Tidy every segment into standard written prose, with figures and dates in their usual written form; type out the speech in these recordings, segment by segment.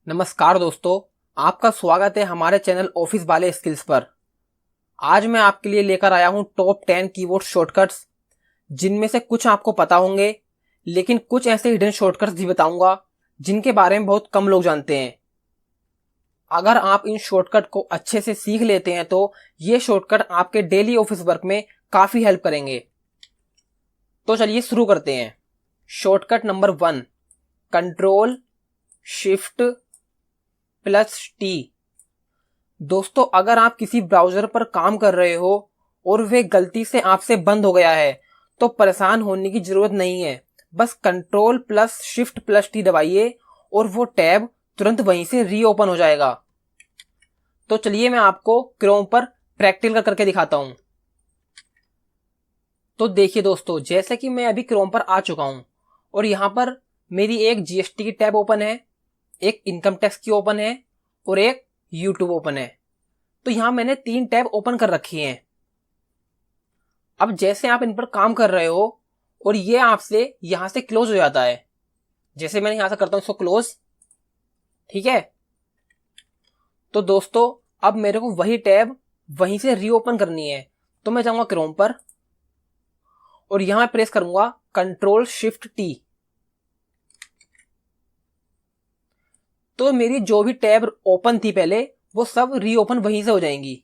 नमस्कार दोस्तों, आपका स्वागत है हमारे चैनल ऑफिस वाले स्किल्स पर। आज मैं आपके लिए लेकर आया हूं टॉप 10 कीबोर्ड शॉर्टकट्स, जिनमें से कुछ आपको पता होंगे, लेकिन कुछ ऐसे हिडन शॉर्टकट्स भी बताऊंगा जिनके बारे में बहुत कम लोग जानते हैं। अगर आप इन शॉर्टकट को अच्छे से सीख लेते हैं तो ये शॉर्टकट आपके डेली ऑफिस वर्क में काफी हेल्प करेंगे। तो चलिए शुरू करते हैं। Shortcut number 1, control shift plus T. दोस्तों, अगर आप किसी ब्राउजर पर काम कर रहे हो और वे गलती से आपसे बंद हो गया है तो परेशान होने की जरूरत नहीं है। बस control plus shift plus T दबाइए और वो टैब तुरंत वहीं से रीओपन हो जाएगा। तो चलिए मैं आपको क्रोम पर प्रैक्टिकल करके दिखाता हूं। तो देखिए दोस्तों, जैसे कि मैं अभी क्रोम पर आ चुका हूं और यहां पर मेरी एक जीएसटी की टैब ओपन है, एक इनकम टैक्स की ओपन है और एक यूट्यूब ओपन है। तो यहां मैंने 3 टैब ओपन कर रखी हैं। अब जैसे आप इन पर काम कर रहे हो और ये आपसे यहां से क्लोज हो जाता है, जैसे मैंने यहां से करता हूं इसको क्लोज, ठीक है। तो दोस्तों, अब मेरे को वही टैब वहीं से रीओपन करनी है। तो मैं जाऊंगा क्रोम पर और यहां प्रेस करूंगा कंट्रोल शिफ्ट टी। तो मेरी जो भी टैब ओपन थी पहले, वो सब रीओपन वहीं से हो जाएंगी।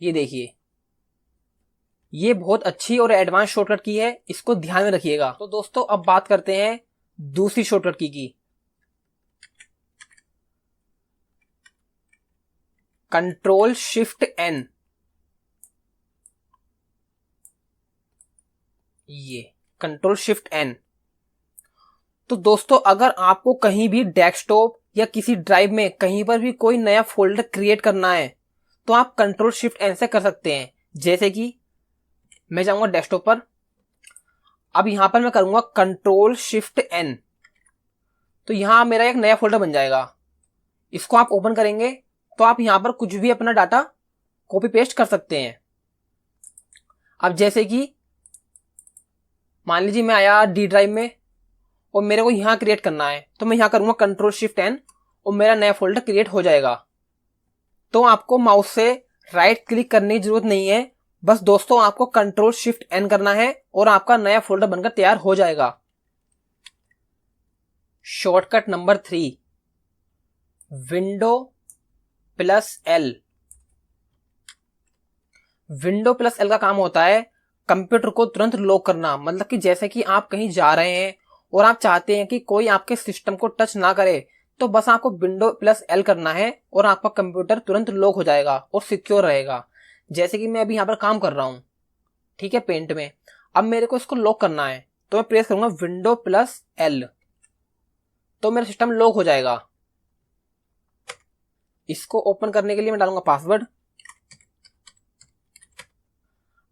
ये देखिए, ये बहुत अच्छी और एडवांस शॉर्टकट की है, इसको ध्यान में रखिएगा। तो दोस्तों, अब बात करते हैं दूसरी शॉर्टकट की। Control shift N. ये कंट्रोल शिफ्ट एन। तो दोस्तों, अगर आपको कहीं भी डेस्कटॉप या किसी ड्राइव में कहीं पर भी कोई नया फोल्डर क्रिएट करना है तो आप कंट्रोल शिफ्ट एन से कर सकते हैं। जैसे कि मैं जाऊंगा डेस्कटॉप पर, अब यहां पर मैं करूंगा कंट्रोल शिफ्ट एन, तो यहां मेरा एक नया फोल्डर बन जाएगा। इसको आप ओपन करेंगे तो आप यहां पर कुछ भी अपना डाटा कॉपी पेस्ट कर सकते हैं। अब जैसे कि मान लीजिए मैं आया डी ड्राइव में और मेरे को यहां क्रिएट करना है, तो मैं यहां करूंगा कंट्रोल शिफ्ट एन और मेरा नया फोल्डर क्रिएट हो जाएगा। तो आपको माउस से राइट क्लिक करने की जरूरत नहीं है, बस दोस्तों आपको कंट्रोल शिफ्ट एन करना है और आपका नया फोल्डर बनकर तैयार हो जाएगा। Shortcut number 3, window plus L. Window plus L का काम होता है कंप्यूटर को तुरंत लॉक करना। मतलब कि जैसे कि आप कहीं जा रहे हैं और आप चाहते हैं कि कोई आपके सिस्टम को टच ना करे, तो बस आपको विंडो प्लस एल करना है और आपका कंप्यूटर तुरंत लॉक हो जाएगा और सिक्योर रहेगा। जैसे कि मैं अभी यहां पर काम कर रहा हूं, ठीक है, पेंट में। अब मेरे को इसको लॉक करना है तो मैं प्रेस करूंगा विंडो प्लस एल, तो मेरा सिस्टम लॉक हो जाएगा। इसको ओपन करने के लिए मैं डालूंगा पासवर्ड।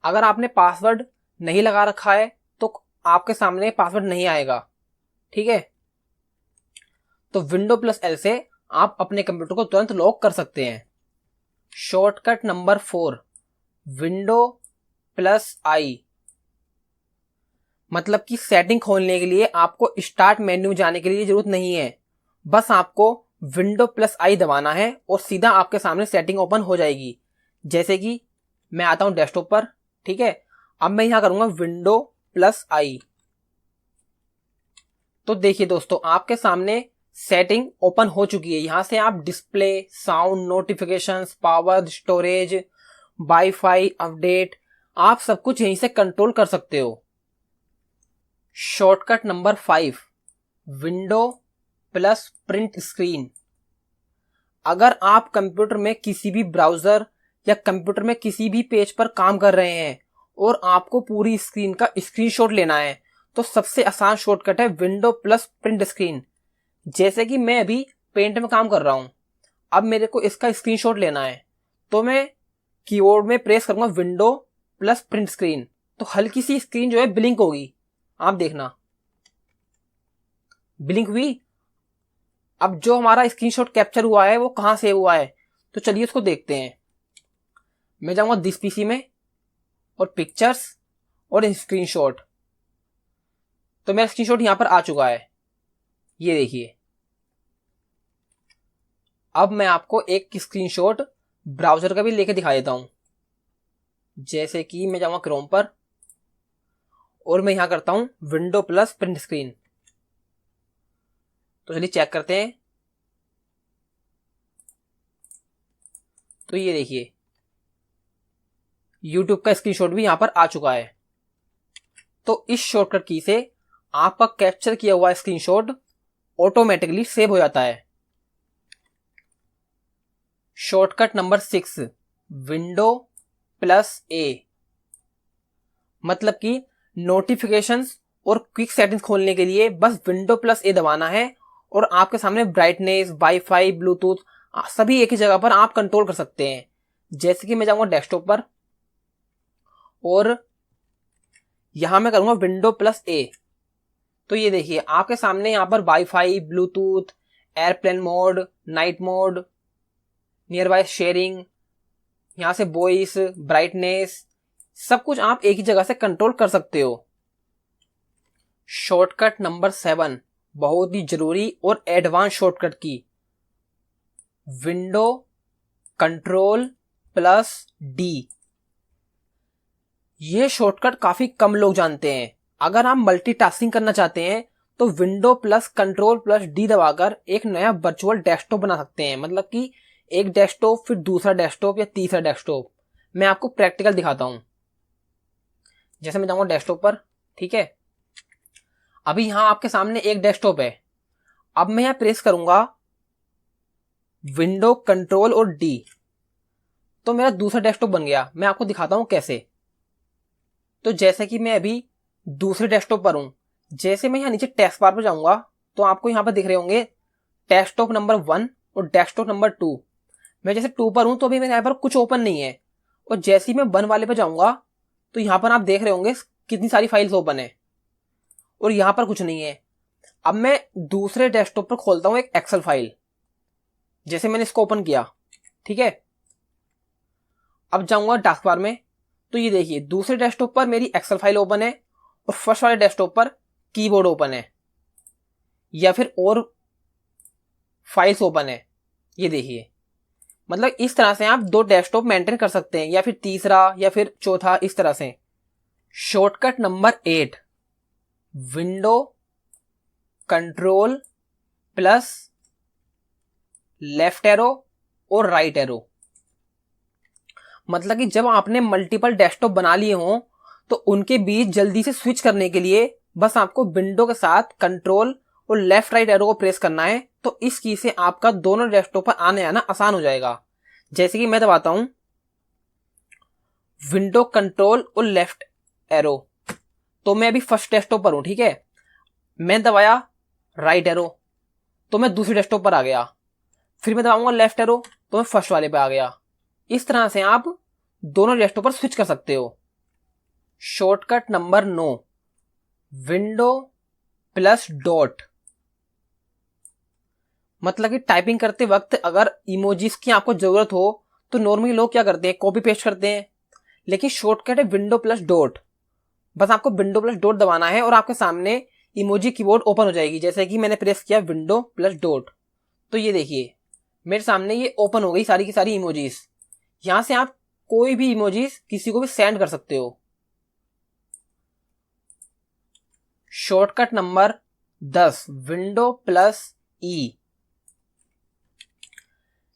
अगर आपने पासवर्ड नहीं लगा रखा है तो आपके सामने पासवर्ड नहीं आएगा, ठीक है। तो विंडो प्लस एल से आप अपने कंप्यूटर को तुरंत लॉक कर सकते हैं। शॉर्टकट नंबर 4, विंडो प्लस आई। मतलब कि सेटिंग खोलने के लिए आपको स्टार्ट मेन्यू में जाने के लिए जरूरत नहीं है, बस आपको विंडो प्लस आई दबाना है और सीधा आपके सामने सेटिंग ओपन हो जाएगी। जैसे कि मैं आता हूं डेस्कटॉप पर, ठीक है। अब मैं यहां करूंगा विंडो प्लस आई। तो देखिए दोस्तों, आपके सामने सेटिंग ओपन हो चुकी है। यहां से आप display, sound, notifications, power, storage, wifi, update, आप सब कुछ यहीं से कंट्रोल कर सकते हो। Shortcut number 5, window plus print screen. अगर आप कंप्यूटर में किसी भी ब्राउजर या कंप्यूटर में किसी भी पेज पर काम कर रहे हैं और आपको पूरी स्क्रीन का स्क्रीनशॉट लेना है, तो सबसे आसान शॉर्टकट है विंडो प्लस प्रिंट स्क्रीन। जैसे कि मैं अभी पेंट में काम कर रहा हूं, अब मेरे को इसका स्क्रीनशॉट लेना है, तो मैं कीबोर्ड में प्रेस करूंगा विंडो प्लस प्रिंट स्क्रीन, तो हल्की सी स्क्रीन जो है ब्लिंक होगी। आप देखना, ब्लिंक हुई। अब जो हमारा स्क्रीनशॉट कैप्चर हुआ है वो कहां सेव हुआ है, तो चलिए उसको देखते हैं। मैं जाऊंगा दिस पीसी में और पिक्चर्स और स्क्रीनशॉट, तो मेरा स्क्रीनशॉट यहां पर आ चुका है। ये देखिए, अब मैं आपको एक स्क्रीनशॉट ब्राउजर का भी लेके दिखा देता हूं। जैसे कि मैं जाऊंगा क्रोम पर और मैं यहां करता हूं विंडो प्लस प्रिंट स्क्रीन। तो चलिए चेक करते हैं। तो ये देखिए YouTube का स्क्रीनशॉट भी यहां पर आ चुका है। तो इस शॉर्टकट की से आपका कैप्चर किया हुआ स्क्रीनशॉट ऑटोमेटिकली सेव हो जाता है। शॉर्टकट नंबर 6, विंडो प्लस ए। मतलब कि नोटिफिकेशंस और क्विक सेटिंग्स खोलने के लिए बस विंडो प्लस ए दबाना है और आपके सामने ब्राइटनेस, वाईफाई, ब्लूटूथ सभी एक ही जगह पर आप कंट्रोल कर सकते हैं। जैसे कि मैं जाऊंगा डेस्कटॉप पर और यहां मैं करूंगा विंडो प्लस ए। तो ये देखिए आपके सामने यहां पर wifi, Bluetooth, airplane mode, night mode, near by sharing, यहां से वॉइस, ब्राइटनेस, सब कुछ आप एक ही जगह से कंट्रोल कर सकते हो। शॉर्टकट नंबर 7, बहुत ही जरूरी और एडवांस शॉर्टकट की, विंडो कंट्रोल प्लस डी। ये शॉर्टकट काफी कम लोग जानते हैं। अगर आप मल्टीटास्किंग करना चाहते हैं तो window plus control plus D दबाकर एक नया वर्चुअल डेस्कटॉप बना सकते हैं। मतलब कि एक डेस्कटॉप, फिर दूसरा डेस्कटॉप या तीसरा डेस्कटॉप। मैं आपको प्रैक्टिकल दिखाता हूं। जैसे मैं जाऊंगा डेस्कटॉप पर, ठीक है। अभी यहां आपके सामने एक डेस्कटॉप है। अब मैं यहां प्रेस करूंगा विंडो कंट्रोल और डी, तो मेरा दूसरा डेस्कटॉप बन गया। मैं आपको दिखाता हूं कैसे। तो जैसे कि मैं अभी दूसरे डेस्कटॉप पर हूं, जैसे मैं यहां नीचे टैस्क बार पर जाऊंगा तो आपको यहां पर दिख रहे होंगे डेस्कटॉप नंबर 1 और डेस्कटॉप नंबर 2। मैं जैसे 2 पर हूं तो अभी मेरे यहां पर कुछ ओपन नहीं है। और जैसे ही मैं 1 वाले पर जाऊंगा तो यहां पर आप देख रहे होंगे कितनी सारी फाइल्स ओपन है और यहां पर कुछ नहीं है। अब मैं दूसरे डेस्कटॉप पर खोलता हूं एक एक्सेल फाइल। जैसे मैंने इसको ओपन किया, ठीक है। अब जाऊंगा टास्क बार में, तो ये देखिए दूसरे डेस्कटॉप पर मेरी एक्सेल फाइल ओपन है और फर्स्ट वाले डेस्कटॉप पर कीबोर्ड ओपन है या फिर और फाइल्स ओपन है। ये देखिए, मतलब इस तरह से आप 2 डेस्कटॉप मेंटेन कर सकते हैं, या फिर तीसरा या फिर चौथा, इस तरह से। Shortcut number 8, window control plus left arrow और राइट एरो। मतलब कि जब आपने मल्टीपल डेस्कटॉप बना लिए हों तो उनके बीच जल्दी से स्विच करने के लिए बस आपको विंडो के साथ कंट्रोल और लेफ्ट राइट एरो को प्रेस करना है। तो इस की से आपका दोनों डेस्कटॉप पर आने आना आसान हो जाएगा। जैसे कि मैं दबाता हूं विंडो कंट्रोल और लेफ्ट एरो, तो मैं अभी फर्स्ट डेस्कटॉप पर हूं, ठीक है। मैं दबाया राइट एरो तो मैं दूसरे डेस्कटॉप पर आ गया। फिर मैं दबाऊंगा लेफ्ट एरो तो मैं फर्स्ट वाले पे आ गया। इस तरह से आप दोनों डेस्कटॉप पर स्विच कर सकते हो। Shortcut number 9, window plus dot. मतलब कि टाइपिंग करते वक्त अगर इमोजीज की आपको जरूरत हो तो नॉर्मली लोग क्या करते हैं, कॉपी पेस्ट करते हैं। लेकिन शॉर्टकट है विंडो प्लस डॉट। बस आपको विंडो प्लस डॉट दबाना है और आपके सामने इमोजी कीबोर्ड ओपन हो जाएगी। जैसे कि मैंने प्रेस किया विंडो प्लस डॉट, तो ये देखिए मेरे सामने ये ओपन हो गई सारी की सारी इमोजीज। यहां से आप कोई भी इमोजीज किसी को भी सेंड कर सकते हो। शॉर्टकट नंबर 10, विंडो प्लस ई।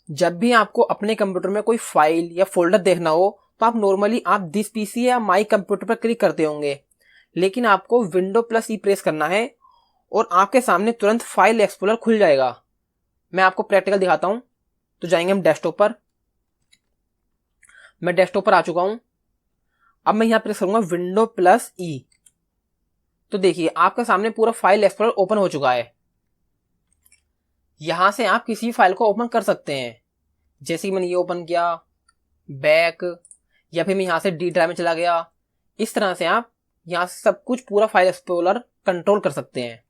जब भी आपको अपने कंप्यूटर में कोई फाइल या फोल्डर देखना हो तो आप नॉर्मली आप दिस पीसी या माई कंप्यूटर पर क्लिक करते होंगे, लेकिन आपको विंडो प्लस ई प्रेस करना है और आपके सामने तुरंत फाइल एक्सप्लोरर खुल जाएगा। मैं आपको प्रैक्टिकल दिखाता हूं। तो जाएंगे हम डेस्कटॉप पर। मैं डेस्कटॉप पर आ चुका हूं। अब मैं यहां प्रेस करूंगा विंडो प्लस ई, तो देखिए आपके सामने पूरा फाइल एक्सप्लोरर ओपन हो चुका है। यहां से आप किसी फाइल को ओपन कर सकते हैं। जैसे कि मैंने ये ओपन किया, बैक, या फिर मैं यहां से डी ड्राइव में चला गया। इस तरह से आप यहां से सब कुछ पूरा फाइल एक्सप्लोरर कंट्रोल कर सकते हैं।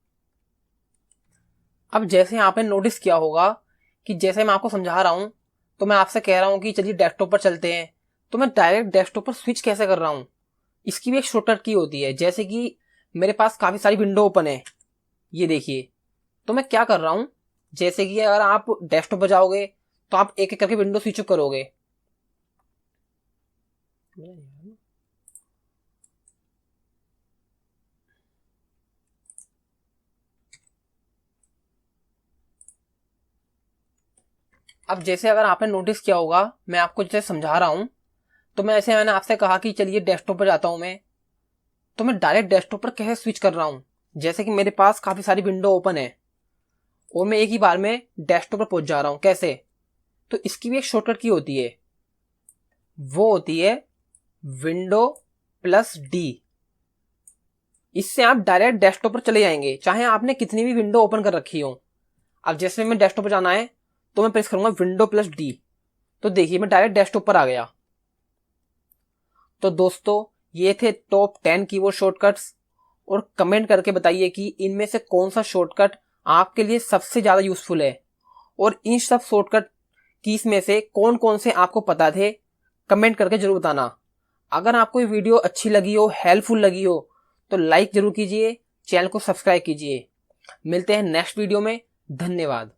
अब जैसे आपने नोटिस किया होगा कि जैसे मैं आपको समझा रहा हूं तो मैं आपसे कह रहा हूं कि चलिए डेस्कटॉप पर चलते हैं, तो मैं डायरेक्ट डेस्कटॉप पर स्विच कैसे कर रहा हूं, इसकी भी एक शॉर्टकट की होती है। जैसे कि मेरे पास काफी सारी विंडो ओपन है, ये देखिए। तो मैं क्या कर रहा हूं, जैसे कि अगर आप डेस्कटॉप पर जाओगे तो आप एक एक करके विंडो स्विच ऑफ करोगे। अब जैसे अगर आपने नोटिस किया होगा, मैं आपको जैसे समझा रहा हूं, तो मैंने आपसे कहा कि चलिए डेस्कटॉप पर जाता हूं मैं, तो मैं डायरेक्ट डेस्कटॉप पर कैसे स्विच कर रहा हूं। जैसे कि मेरे पास काफी सारी विंडो ओपन है और मैं एक ही बार में डेस्कटॉप पर पहुंच जा रहा हूं। कैसे? तो इसकी भी एक शॉर्टकट की होती है, वो होती है विंडो प्लस डी। इससे आप डायरेक्ट डेस्कटॉप पर चले जाएंगे, चाहे आपने कितनी भी विंडो ओपन कर रखी हो। अब जैसे मैं डेस्कटॉप पर जाना है तो मैं प्रेस करूंगा विंडो प्लस डी, तो देखिए मैं डायरेक्ट डेस्कटॉप पर आ गया। तो दोस्तों, ये थे टॉप 10 कीबोर्ड शॉर्टकट्स, और कमेंट करके बताइए कि इनमें से कौन सा शॉर्टकट आपके लिए सबसे ज्यादा यूजफुल है, और इन सब शॉर्टकट कीज में से कौन कौन से आपको पता थे, कमेंट करके जरूर बताना। अगर आपको ये वीडियो अच्छी लगी हो, हेल्पफुल लगी हो, तो लाइक जरूर कीजिए, चैनल को सब्सक्राइब कीजिए। मिलते हैं नेक्स्ट वीडियो में। धन्यवाद।